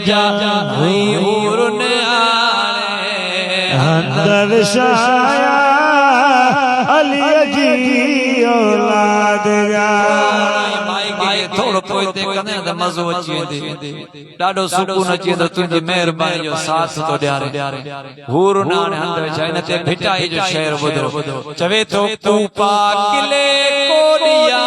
जा हूर अंदर शाया अली जी औलाद जा थोड़ो पोइते कंदे त मज़ो अची वेंदे ॾाढो सुकून अची वेंदो तुंहिंजी महिरबानी जो साथ तो ॾियारे हूर न हाणे हंध वेठा हिन ते भिटाई जो शेर ॿुधो चवे थो पूपा किले कोडिया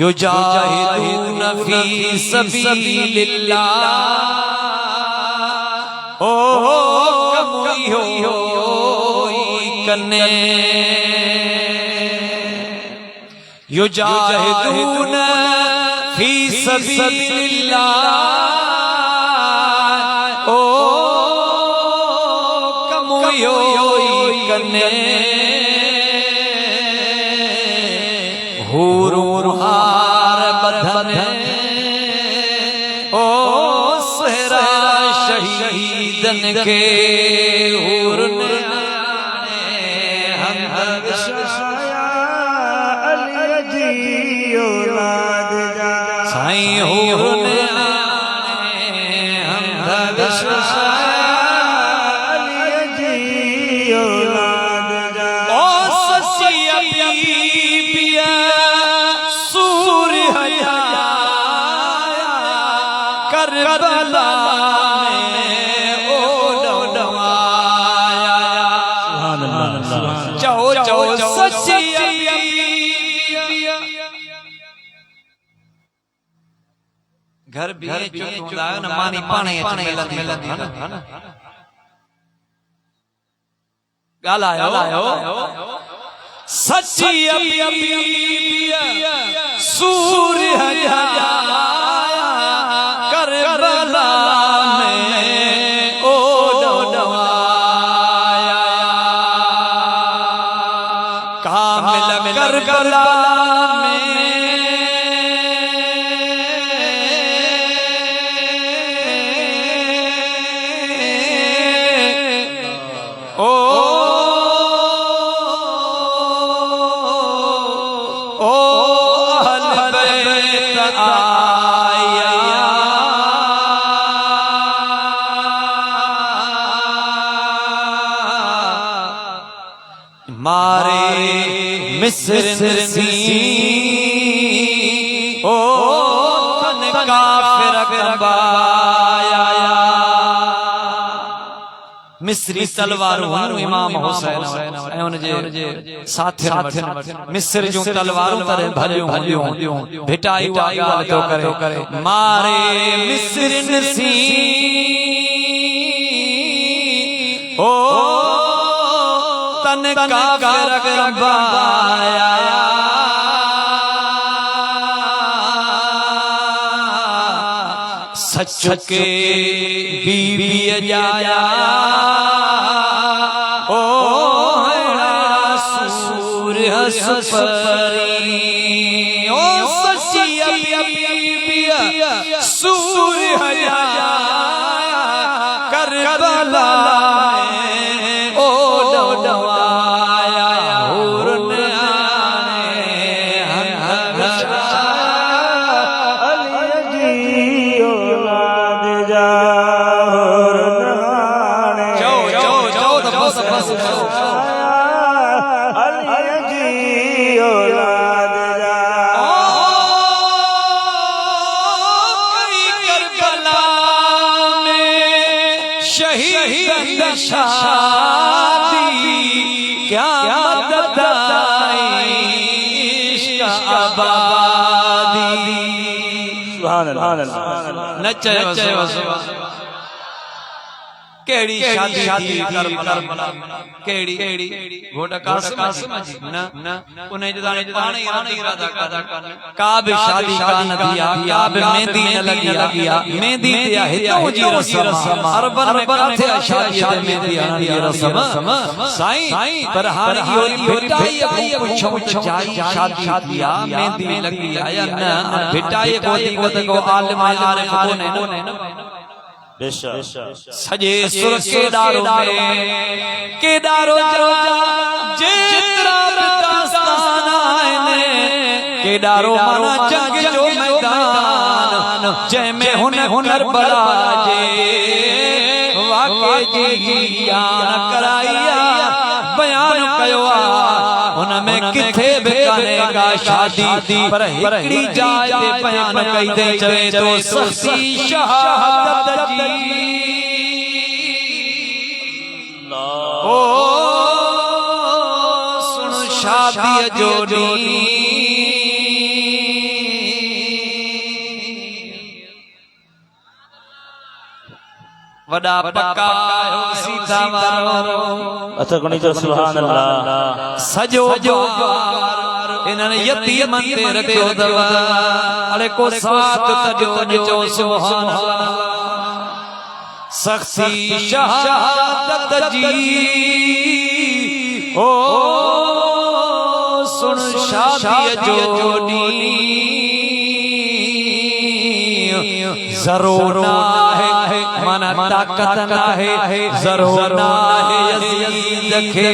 युजाहिदून फी सबीलिल्लाह ओ कमुई हो कन्ने युजाहिदून फी सबीलिल्लाह ओ कमुई हो कन्ने हार बधन ओ सहरा शहीदन के हूर अंदर शाया अली जी औलाद जा साईं हूर अंदर शाया अली जी औलाद जा ओ सच्ची पिया करबला में ओ डवाया चो चो सच्ची घर भी चुकंदा न मानी पाणे मिलंदी ॻाल्हायो सच्ची सूर्य करबला में ओ डवाया कामिल करबला में ओ अहल बैत आया मारे मिस्र सी ओ तन काफिर गबाया मिस्री तलवार इमाम हुसैन ऐं उन जे साथियुनि मिस्र जूं तलवारूं तरे भरियूं हूंदियूं भिटाई वा ॻाल्हि थो करे मारे मिस्र सी ओ तन काफिर गबाया सच के बीबी जाया ओ सूर्य हसपरी ओ सच्ची बीबी सूर्य जाया करबला में ओ डवाया हूर शहीद शादी क्या मदद आई इश्क आबादी सुभान अल्लाह नचे केड़ी शादी शादी करबला केड़ी घोड़ा कासिम जी ना उन्हें जदाने पानी इरादा कर का भी शादी का न दिया का भी मेहंदी न लगिया मेहंदी दिया है तो जी रस्म अरबन में काथे शादी ते मेहंदी आनी रस्म साईं पर हां यो बेटाई को कुछ जाई शादी दिया मेहंदी लगी आया न बेटाई को दिवत को आलिम आरिफ को ने सजे सुर के दारो जितना दास्तान आए के दारो माना जंग जो मैदान जय में हुनर बला जे वाके जी यान कराइया बयान कयोआ उनमें किथे बेकानेगा शादी पर हिकड़ी जाए ते बयान कई दे चवे तो ससी शहादत जी ओ सुन शादी जोड़ी वडा पक्का सीधा वारो अच्छा गणी जो सुभान अल्लाह सजो इन्हनि यतीम ते रखियो दवा अरे को साथ तजो जो सुभान अल्लाह सख्ती शहादत जी ओ सुन शादी जोड़ी जरूर ना है मन ताकत ना है जरूर ना है यजीद के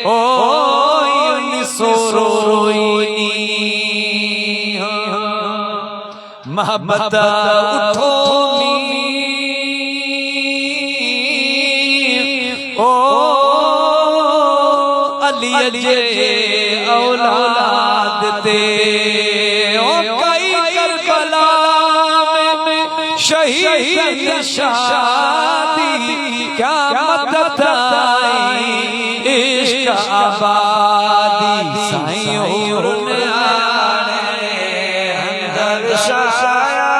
ओ सोरोइनी मोहब्बत उठो ओ अली जे औलाद ते शहीद शादी क्या मदद आई इश्क आबादी साईं हमदर्द शाया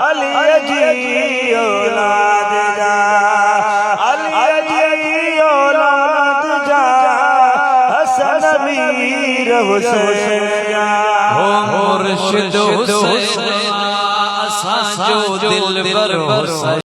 अली जी औलाद जा अली जी औलाद जा हसन मीर हुसैन जा हो मुर्शिद हुसैन जो दिल पर